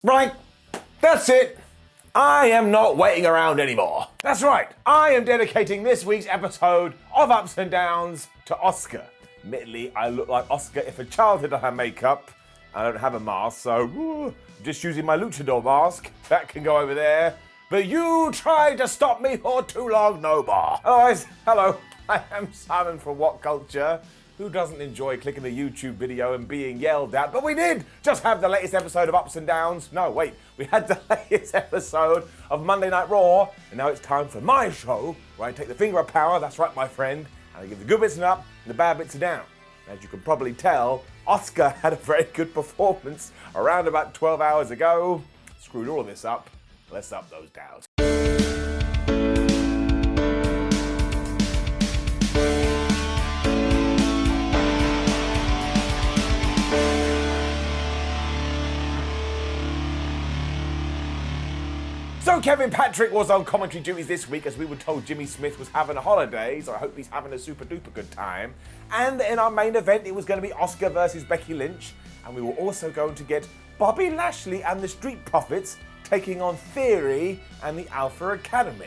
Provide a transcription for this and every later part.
Right, that's it. I am not waiting around anymore. That's right, I am dedicating this week's episode of Ups and Downs to Oscar. Admittedly, I look like Oscar if a child had done her makeup. I don't have a mask, so just using my luchador mask. That can go over there. But you tried to stop me for too long, no more. Otherwise, hello, I am Simon from WhatCulture. Who doesn't enjoy clicking a YouTube video and being yelled at? But we did just have the latest episode of Ups and Downs. No, wait, we had the latest episode of Monday Night Raw, and now it's time for my show, where I take the finger of power, that's right, my friend, and I give the good bits an up and the bad bits a down. As you can probably tell, Oscar had a very good performance around about 12 hours ago. Screwed all of this up. Let's up those downs. So Kevin Patrick was on commentary duties this week, as we were told Jimmy Smith was having a holiday, so I hope he's having a super duper good time. And in our main event, it was going to be Oscar versus Becky Lynch, and we were also going to get Bobby Lashley and the Street Profits taking on Theory and the Alpha Academy.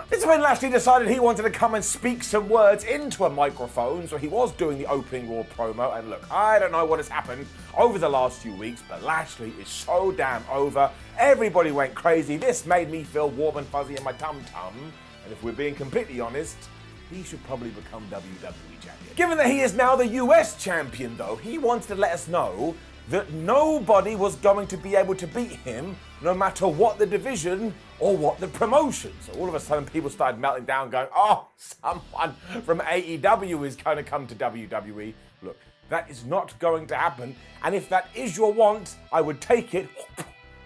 This is when Lashley decided he wanted to come and speak some words into a microphone, so he was doing the opening Raw promo, and look, I don't know what has happened over the last few weeks, but Lashley is so damn over. Everybody went crazy. This made me feel warm and fuzzy in my tum-tum, and if we're being completely honest, he should probably become WWE champion. Given that he is now the US champion though, he wanted to let us know that nobody was going to be able to beat him, no matter what the division or what the promotion. So all of a sudden people started melting down going, oh, someone from AEW is going to come to WWE. Look, that is not going to happen. And if that is your want, I would take it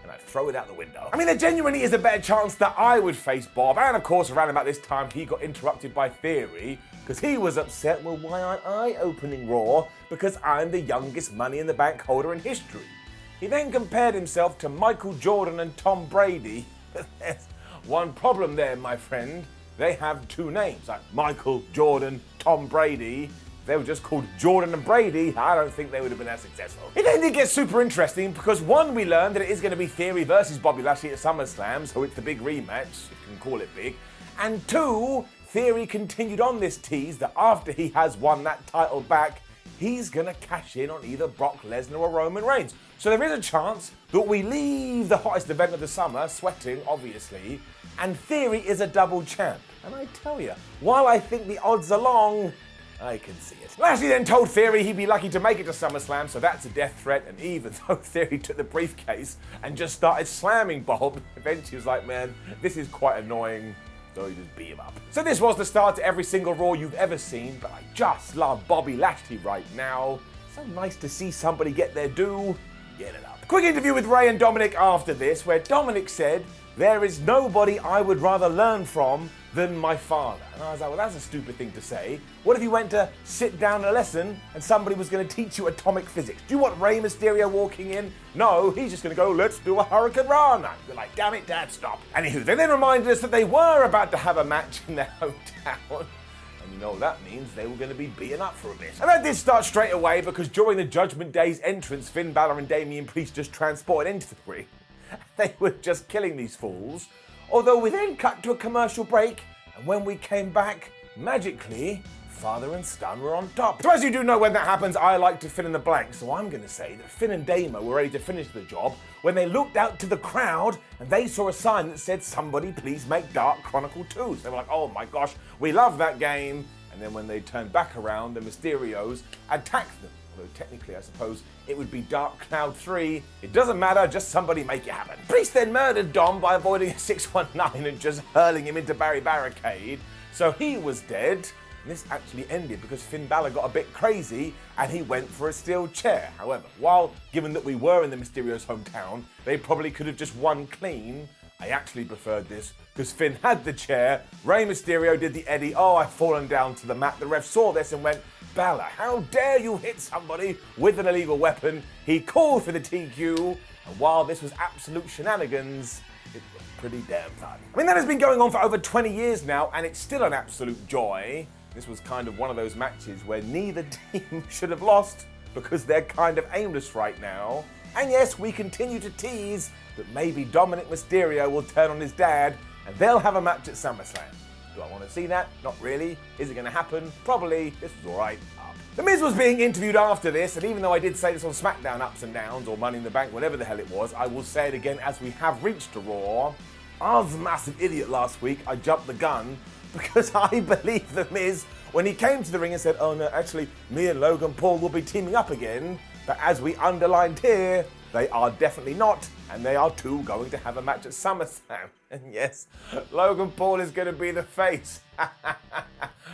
and I'd throw it out the window. I mean, there genuinely is a better chance that I would face Bob. And of course, around about this time, he got interrupted by Theory, because he was upset, well, why aren't I opening Raw? Because I'm the youngest Money in the Bank holder in history. He then compared himself to Michael Jordan and Tom Brady. But there's one problem there, my friend. They have two names, like Michael Jordan, Tom Brady. If they were just called Jordan and Brady, I don't think they would have been as successful. It then did get super interesting because one, we learned that it is going to be Theory versus Bobby Lashley at SummerSlam, so it's the big rematch, if you can call it big. And two, Theory continued on this tease that after he has won that title back, he's gonna cash in on either Brock Lesnar or Roman Reigns. So there is a chance that we leave the hottest event of the summer, sweating obviously, and Theory is a double champ. And I tell you, while I think the odds are long, I can see it. Lashley then told Theory he'd be lucky to make it to SummerSlam, so that's a death threat, and even though Theory took the briefcase and just started slamming Bob, eventually he was like, man, this is quite annoying. So he just beat him up. So this was the start to every single Raw you've ever seen, but I just love Bobby Lashley right now. So nice to see somebody get their due. Get it up. Quick interview with Ray and Dominic after this, where Dominic said, there is nobody I would rather learn from than my father. And I was like, well, that's a stupid thing to say. What if you went to sit down a lesson and somebody was going to teach you atomic physics? Do you want Rey Mysterio walking in? No, he's just going to go, let's do a Hurricane Rana. You're like, damn it, Dad, stop. Anywho, they then reminded us that they were about to have a match in their hometown. And you know what that means, they were going to be beaten up for a bit. And that did start straight away because during the Judgment Day's entrance, Finn Balor and Damian Priest just transported into the ring. They were just killing these fools. Although we then cut to a commercial break, and when we came back, magically, father and son were on top. So as you do know, when that happens, I like to fill in the blanks, so I'm going to say that Finn and Damo were ready to finish the job when they looked out to the crowd and they saw a sign that said, somebody please make Dark Chronicle 2. So they were like, oh my gosh, we love that game. And then when they turned back around, the Mysterios attacked them. Although technically, I suppose, it would be Dark Cloud 3. It doesn't matter, just somebody make it happen. Priest then murdered Dom by avoiding a 619 and just hurling him into Barry Barricade. So he was dead. And this actually ended because Finn Balor got a bit crazy and he went for a steel chair. However, while given that we were in the Mysterio's hometown, they probably could have just won clean. I actually preferred this because Finn had the chair, Rey Mysterio did the Eddie, oh, I've fallen down to the mat. The ref saw this and went, Balor, how dare you hit somebody with an illegal weapon? He called for the TQ, and while this was absolute shenanigans, it was pretty damn fun. I mean, that has been going on for over 20 years now, and it's still an absolute joy. This was kind of one of those matches where neither team should have lost because they're kind of aimless right now. And yes, we continue to tease that maybe Dominic Mysterio will turn on his dad and they'll have a match at SummerSlam. Do I want to see that? Not really. Is it going to happen? Probably. This was alright. The Miz was being interviewed after this, and even though I did say this on SmackDown Ups and Downs, or Money in the Bank, whatever the hell it was, I will say it again as we have reached a Raw. I was a massive idiot last week. I jumped the gun because I believed The Miz when he came to the ring and said, oh no, actually, me and Logan Paul will be teaming up again. But as we underlined here, they are definitely not, and they are two going to have a match at SummerSlam. And yes, Logan Paul is going to be the face.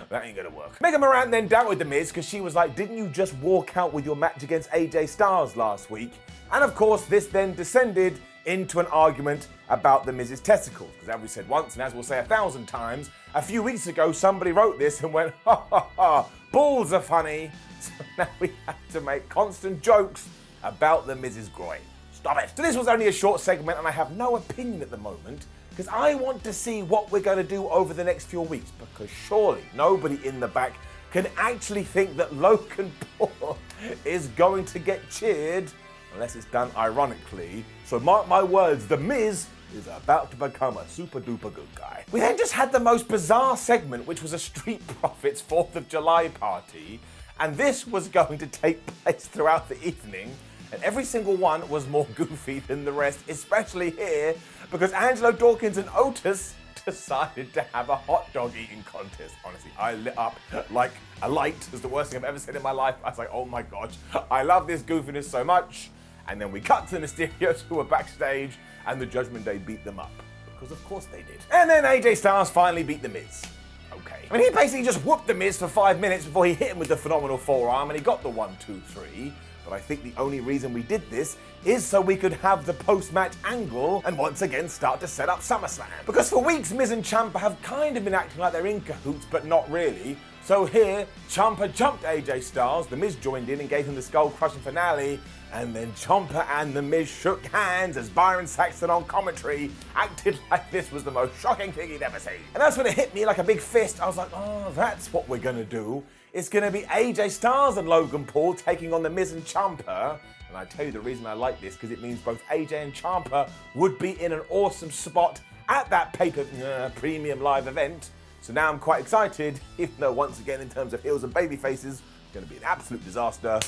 That ain't gonna work. Megan Morant then doubted The Miz because she was like, didn't you just walk out with your match against AJ Styles last week? And of course, this then descended into an argument about The Miz's testicles. Because as we said once, and as we'll say 1,000 times, a few weeks ago, somebody wrote this and went, ha ha ha, balls are funny. So now we have to make constant jokes about The Miz's groin. Stop it. So this was only a short segment and I have no opinion at the moment because I want to see what we're going to do over the next few weeks, because surely nobody in the back can actually think that Logan Paul is going to get cheered unless it's done ironically. So mark my words, The Miz is about to become a super duper good guy. We then just had the most bizarre segment, which was a Street Profits 4th of July party, and this was going to take place throughout the evening. And every single one was more goofy than the rest, especially here, because Angelo Dawkins and Otis decided to have a hot dog eating contest. Honestly, I lit up like a light. It was the worst thing I've ever said in my life. I was like, oh my gosh, I love this goofiness so much. And then we cut to the Mysterios who were backstage, and the Judgment Day beat them up. Because of course they did. And then AJ Styles finally beat The Miz. Okay. I mean, he basically just whooped The Miz for 5 minutes before he hit him with the phenomenal forearm, and he got the 1, 2, 3. But I think the only reason we did this is so we could have the post-match angle and once again start to set up SummerSlam. Because for weeks, Miz and Ciampa have kind of been acting like they're in cahoots, but not really. So here, Ciampa jumped AJ Styles, The Miz joined in and gave him the skull-crushing finale, and then Ciampa and The Miz shook hands as Byron Saxton on commentary acted like this was the most shocking thing he'd ever seen. And that's when it hit me like a big fist. I was like, oh, that's what we're gonna do. It's going to be AJ Styles and Logan Paul taking on The Miz and Ciampa. And I tell you the reason I like this, because it means both AJ and Ciampa would be in an awesome spot at that premium live event. So now I'm quite excited, even though once again in terms of heels and baby faces, it's going to be an absolute disaster.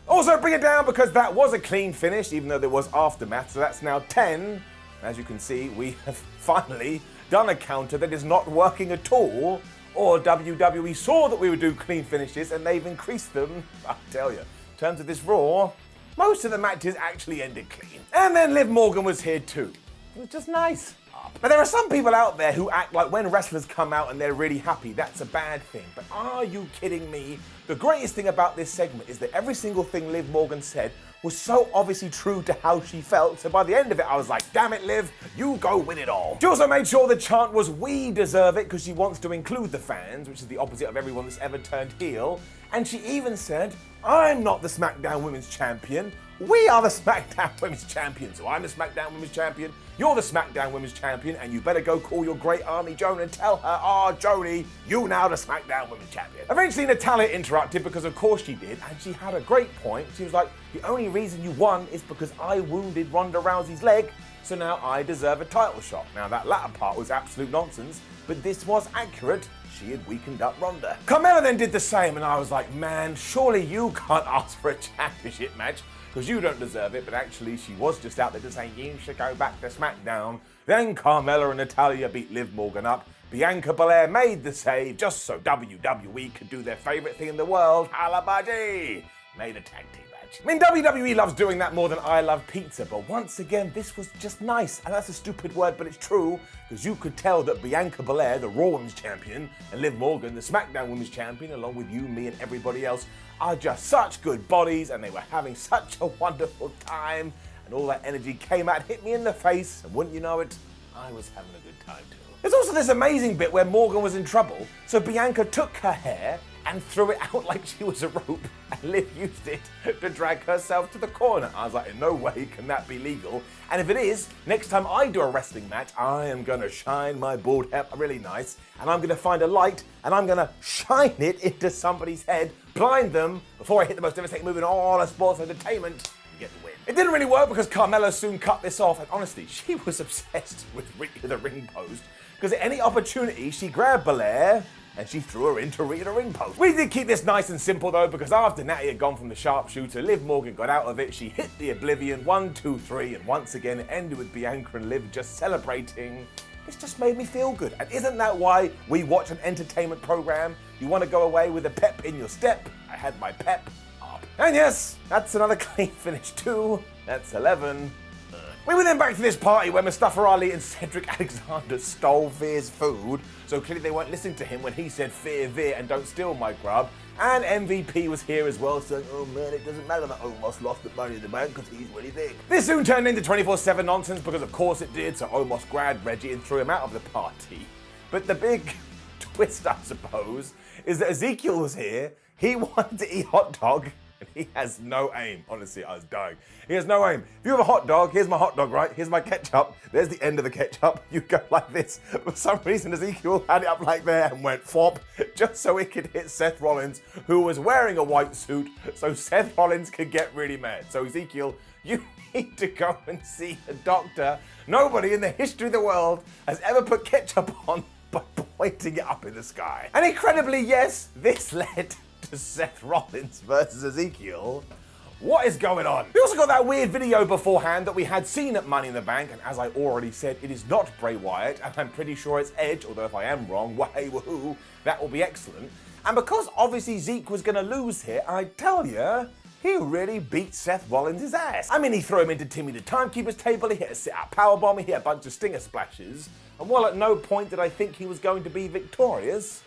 Also bring it down because that was a clean finish, even though there was aftermath. So that's now 10. As you can see, we have finally done a counter that is not working at all. Or WWE saw that we would do clean finishes and they've increased them. I tell you, in terms of this Raw, most of the matches actually ended clean. And then Liv Morgan was here too. It was just nice. But there are some people out there who act like when wrestlers come out and they're really happy, that's a bad thing. But are you kidding me? The greatest thing about this segment is that every single thing Liv Morgan said was so obviously true to how she felt. So by the end of it, I was like, damn it, Liv, you go win it all. She also made sure the chant was "We deserve it" because she wants to include the fans, which is the opposite of everyone that's ever turned heel. And she even said, I'm not the SmackDown Women's Champion. We are the SmackDown Women's Champion. So I'm the SmackDown Women's Champion, you're the SmackDown Women's Champion, and you better go call your great Army Joan and tell her, Joni, you now the SmackDown Women's Champion. Eventually Natalya interrupted because of course she did, and she had a great point. She was like, the only reason you won is because I wounded Ronda Rousey's leg, so now I deserve a title shot. Now that latter part was absolute nonsense, but this was accurate. She had weakened up Ronda. Carmella then did the same, and I was like, man, surely you can't ask for a championship match because you don't deserve it. But actually, she was just out there to say, you should go back to SmackDown. Then Carmella and Natalya beat Liv Morgan up. Bianca Belair made the save just so WWE could do their favorite thing in the world, Halabaji. Made a tag team match. I mean, WWE loves doing that more than I love pizza, but once again, this was just nice. And that's a stupid word, but it's true, because you could tell that Bianca Belair, the Raw Women's Champion, and Liv Morgan, the SmackDown Women's Champion, along with you, me, and everybody else, are just such good bodies, and they were having such a wonderful time, and all that energy came out, hit me in the face, and wouldn't you know it, I was having a good time too. There's also this amazing bit where Morgan was in trouble, so Bianca took her hair and threw it out like she was a rope, and Liv used it to drag herself to the corner. I was like, in no way can that be legal. And if it is, next time I do a wrestling match, I am gonna shine my bald head really nice, and I'm gonna find a light, and I'm gonna shine it into somebody's head, blind them, before I hit the most devastating move in all of sports entertainment, and get the win. It didn't really work because Carmella soon cut this off, and honestly, she was obsessed with Rita the ring post, because at any opportunity, she grabbed Belair and she threw her into Rita the ring post. We did keep this nice and simple though, because after Natty had gone from the sharpshooter, Liv Morgan got out of it, she hit the Oblivion, 1, 2, 3, and once again it ended with Bianca and Liv just celebrating. This just made me feel good. And isn't that why we watch an entertainment program? You want to go away with a pep in your step? I had my pep up. And yes, that's another clean finish too. That's 11. We were then back to this party where Mustafa Ali and Cedric Alexander stole Veer's food, so clearly they weren't listening to him when he said fear Veer and don't steal my grub. And MVP was here as well, saying, oh man, it doesn't matter that Omos lost the Money in the Bank because he's really big. This soon turned into 24/7 nonsense, because of course it did, so Omos grabbed Reggie and threw him out of the party. But the big twist, I suppose, is that Ezekiel was here, he wanted to eat hot dog, and he has no aim. Honestly, I was dying. He has no aim. If you have a hot dog, here's my hot dog, right? Here's my ketchup. There's the end of the ketchup. You go like this. For some reason, Ezekiel had it up like there and went flop, just so he could hit Seth Rollins, who was wearing a white suit, so Seth Rollins could get really mad. So Ezekiel, you need to go and see a doctor. Nobody in the history of the world has ever put ketchup on by pointing it up in the sky. And incredibly, yes, this led to Seth Rollins versus Ezekiel. What is going on? We also got that weird video beforehand that we had seen at Money in the Bank, and as I already said, it is not Bray Wyatt, and I'm pretty sure it's Edge, although if I am wrong, wahey woohoo, that will be excellent. And because obviously Zeke was gonna lose here, I tell ya, he really beat Seth Rollins' ass. I mean, he threw him into Timmy the Timekeeper's table, he hit a sit-out powerbomb, he hit a bunch of stinger splashes, and while at no point did I think he was going to be victorious,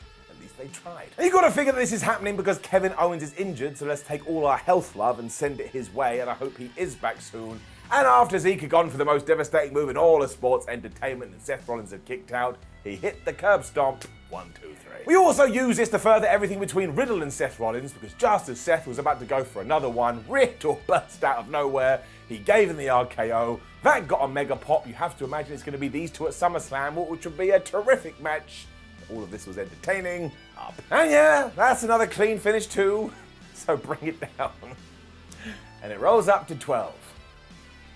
they tried. And you gotta figure that this is happening because Kevin Owens is injured, so let's take all our health love and send it his way, and I hope he is back soon. And after Zeke had gone for the most devastating move in all of sports entertainment and Seth Rollins had kicked out, he hit the curb stomp. 1, 2, 3. We also use this to further everything between Riddle and Seth Rollins, because just as Seth was about to go for another one, Riddle burst out of nowhere. He gave him the RKO. That got a mega pop. You have to imagine it's going to be these two at SummerSlam, which would be a terrific match. All of this was entertaining. Up. And yeah, that's another clean finish too. So bring it down. And it rolls up to 12.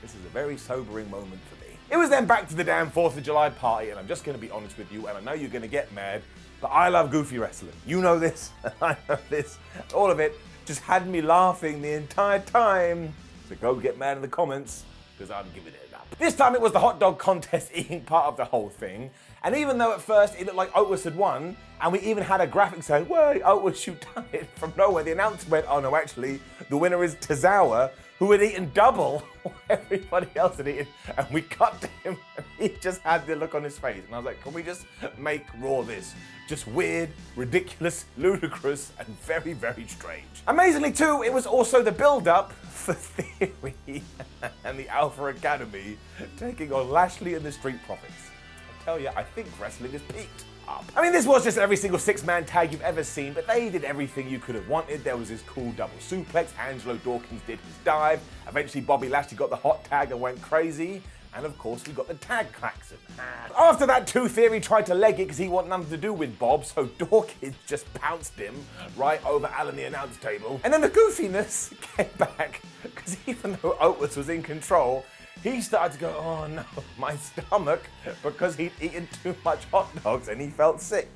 This is a very sobering moment for me. It was then back to the damn 4th of July party, and I'm just going to be honest with you, and I know you're going to get mad, but I love goofy wrestling. You know this, I know this. All of it just had me laughing the entire time. So go get mad in the comments, because I'm giving it up. This time it was the hot dog contest eating part of the whole thing. And even though at first it looked like Otis had won, and we even had a graphic saying, wait, Otis, you done it, from nowhere the announcer went, oh no, actually, the winner is Tozawa, who had eaten double what everybody else had eaten. And we cut to him, and he just had the look on his face. And I was like, can we just make Raw this? Just weird, ridiculous, ludicrous, and very, very strange. Amazingly too, it was also the build-up for Theory and the Alpha Academy taking on Lashley and the Street Profits. I tell you, I think wrestling has peaked up. I mean, this was just every single 6-man tag you've ever seen, but they did everything you could have wanted. There was this cool double suplex, Angelo Dawkins did his dive, eventually Bobby Lashley got the hot tag and went crazy, and of course we got the tag klaxon. After that too, Theory tried to leg it because he wanted nothing to do with Bob, so Dawkins just pounced him right over Alan the announce table. And then the goofiness came back, because even though Otis was in control, he started to go, oh no, my stomach, because he'd eaten too much hot dogs and he felt sick.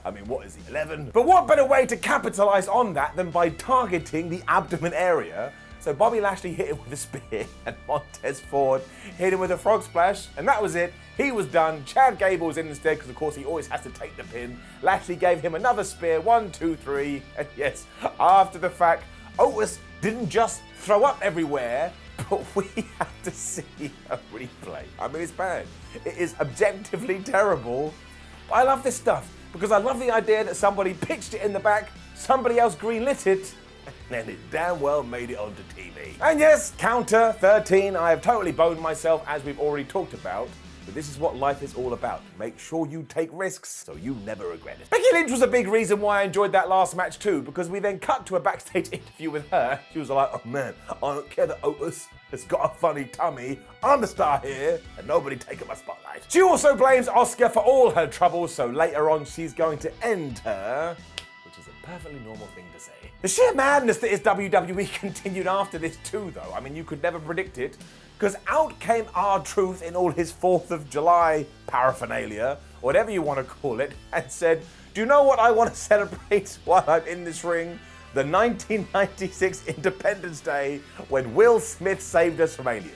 I mean, what is he, 11? But what better way to capitalize on that than by targeting the abdomen area? So Bobby Lashley hit him with a spear, and Montez Ford hit him with a frog splash, and that was it. He was done. Chad Gable was in instead, because of course he always has to take the pin. Lashley gave him another spear, 1, 2, 3, and yes, after the fact, Otis didn't just throw up everywhere, but we have to see a replay. I mean, it's bad. It is objectively terrible, but I love this stuff, because I love the idea that somebody pitched it in the back, somebody else greenlit it, and it damn well made it onto TV. And yes, counter 13, I have totally boned myself, as we've already talked about, but this is what life is all about. Make sure you take risks so you never regret it. Becky Lynch was a big reason why I enjoyed that last match too, because we then cut to a backstage interview with her. She was like, oh man, I don't care that Otis has got a funny tummy. I'm the star here, and nobody taking my spotlight. She also blames Asuka for all her troubles, so later on she's going to end her, which is a perfectly normal thing to say. The sheer madness that is WWE continued after this too, though. I mean, you could never predict it, because out came R-Truth in all his 4th of July paraphernalia, whatever you want to call it, and said, do you know what I want to celebrate while I'm in this ring? The 1996 Independence Day, when Will Smith saved us from aliens.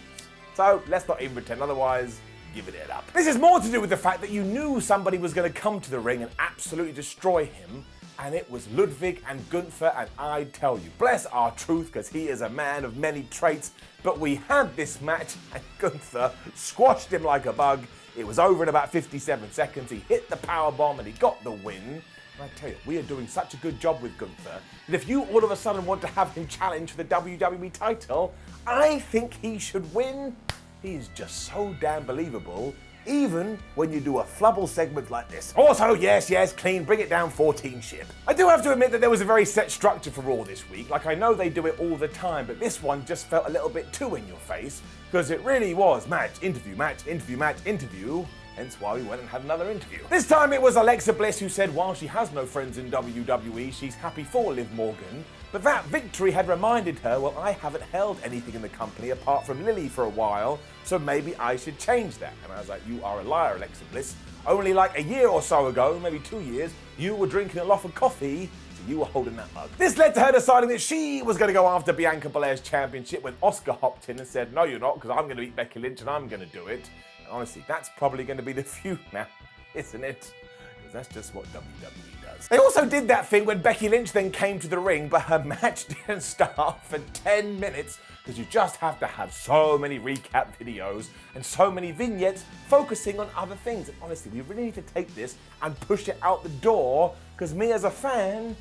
So let's not even pretend otherwise. Give it up. This is more to do with the fact that you knew somebody was going to come to the ring and absolutely destroy him, and it was Ludwig and Gunther, and I tell you, bless R-Truth, because he is a man of many traits, but we had this match and Gunther squashed him like a bug. It was over in about 57 seconds. He hit the powerbomb and he got the win. And I tell you, we are doing such a good job with Gunther that if you all of a sudden want to have him challenge for the WWE title, I think he should win. He is just so damn believable, even when you do a flubble segment like this. Also, yes, clean, bring it down 14 ship. I do have to admit that there was a very set structure for Raw this week. Like, I know they do it all the time, but this one just felt a little bit too in your face, because it really was match, interview, match, interview, match, interview. Hence why we went and had another interview. This time it was Alexa Bliss who said while she has no friends in WWE, she's happy for Liv Morgan. But that victory had reminded her, well, I haven't held anything in the company apart from Lily for a while, so maybe I should change that. And I was like, you are a liar, Alexa Bliss. Only like a year or so ago, maybe 2 years, you were drinking a lot of coffee, so you were holding that mug. This led to her deciding that she was going to go after Bianca Belair's championship when Asuka hopped in and said, no, you're not, because I'm going to beat Becky Lynch and I'm going to do it. And honestly, that's probably going to be the feud now, isn't it? Because that's just what WWE does. They also did that thing when Becky Lynch then came to the ring, but her match didn't start for 10 minutes because you just have to have so many recap videos and so many vignettes focusing on other things. And honestly, we really need to take this and push it out the door because me as a fan,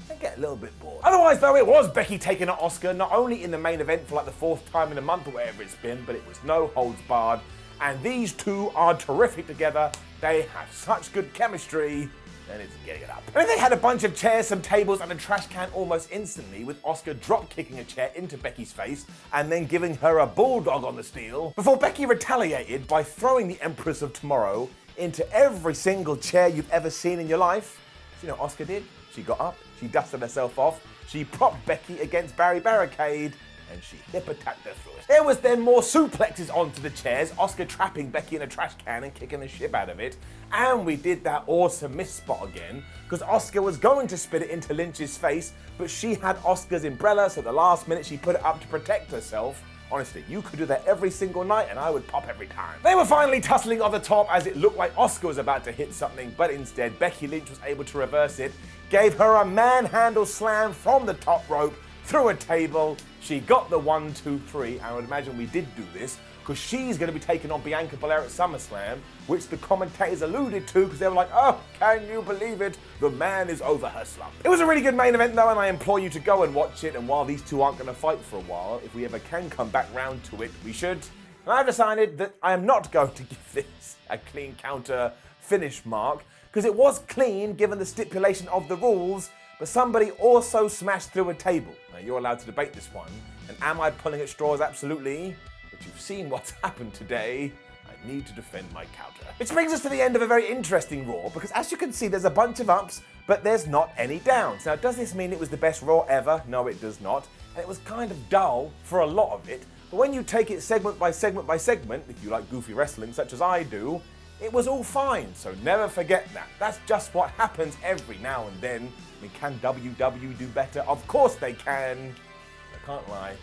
I get a little bit bored. Otherwise, though, it was Becky taking on Asuka, not only in the main event for like the 4th time in a month or whatever it's been, but it was no holds barred. And these two are terrific together. They have such good chemistry, and it's getting it up. And they had a bunch of chairs, some tables, and a trash can almost instantly, with Asuka drop-kicking a chair into Becky's face and then giving her a bulldog on the steel, before Becky retaliated by throwing the Empress of Tomorrow into every single chair you've ever seen in your life. So you know what Asuka did? She got up, she dusted herself off, she propped Becky against Barry Barricade, and she hip-attacked her through it. There was then more suplexes onto the chairs, Asuka trapping Becky in a trash can and kicking the shit out of it. And we did that awesome miss spot again, because Asuka was going to spit it into Lynch's face, but she had Asuka's umbrella, so at the last minute she put it up to protect herself. Honestly, you could do that every single night and I would pop every time. They were finally tussling on the top as it looked like Asuka was about to hit something, but instead Becky Lynch was able to reverse it, gave her a manhandle slam from the top rope, through a table. She got the 1, 2, 3, and I would imagine we did do this because she's going to be taking on Bianca Belair at SummerSlam, which the commentators alluded to because they were like, oh, can you believe it? The man is over her slump. It was a really good main event though, and I implore you to go and watch it, and while these two aren't going to fight for a while, if we ever can come back round to it, we should. And I've decided that I am not going to give this a clean counter finish mark because it was clean given the stipulation of the rules, but somebody also smashed through a table. Now, you're allowed to debate this one. And am I pulling at straws? Absolutely. But you've seen what's happened today. I need to defend my counter. Which brings us to the end of a very interesting Raw, because as you can see, there's a bunch of ups, but there's not any downs. Now, does this mean it was the best Raw ever? No, it does not. And it was kind of dull for a lot of it. But when you take it segment by segment by segment, if you like goofy wrestling, such as I do, it was all fine. So never forget that. That's just what happens every now and then. I mean, can WWE do better? Of course they can. I can't lie,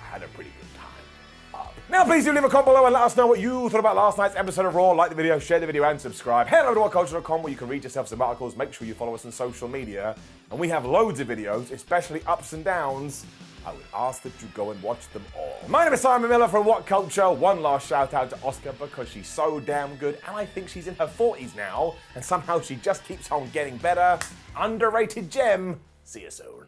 I had a pretty good time. Now please do leave a comment below and let us know what you thought about last night's episode of Raw. Like the video, share the video, and subscribe. Head over to WhatCulture.com where you can read yourself some articles. Make sure you follow us on social media. And we have loads of videos, especially ups and downs. I would ask that you go and watch them all. My name is Simon Miller from WhatCulture. One last shout out to Asuka because she's so damn good, and I think she's in her 40s now, and somehow she just keeps on getting better. Underrated gem. See you soon.